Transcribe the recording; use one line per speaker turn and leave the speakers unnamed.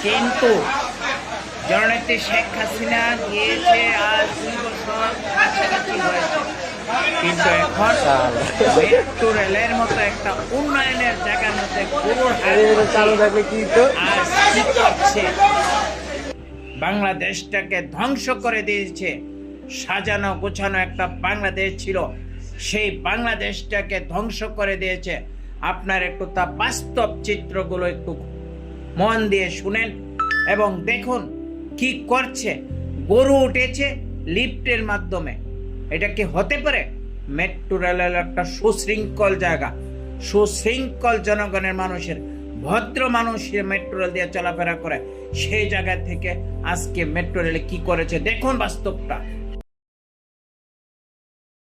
কিন্তু জননেত্রী শেখ হাসিনা গিয়েছে আজ 2 বছর কাছাকাছি হয়েছে, কিন্তু এখন মেট্রো রেলের মতো একটা উন্নয়নের জায়গার মধ্যে করছে, বাংলাদেশটাকে ধ্বংস করে দিয়েছে। সাজানো গোছানো একটা বাংলাদেশ ছিল, সেই বাংলাদেশটাকে ধ্বংস করে দিয়েছে। আপনার একটু তা বাস্তব চিত্রগুলো একটু মন দিয়ে শুনেন এবং দেখুন কি করছে। গরু উঠেছে লিফটের মাধ্যমে, এটা কি হতে পারে? মেট্রো রেলের একটা সুশৃঙ্খল জায়গা, সুশৃঙ্খল জনগণের মানুষের, ভদ্র মানুষের মেট্রো রেল দিয়ে চলাফেরা করে, সেই জায়গা থেকে আজকে মেট্রো রেলে কি করেছে দেখুন বাস্তবটা।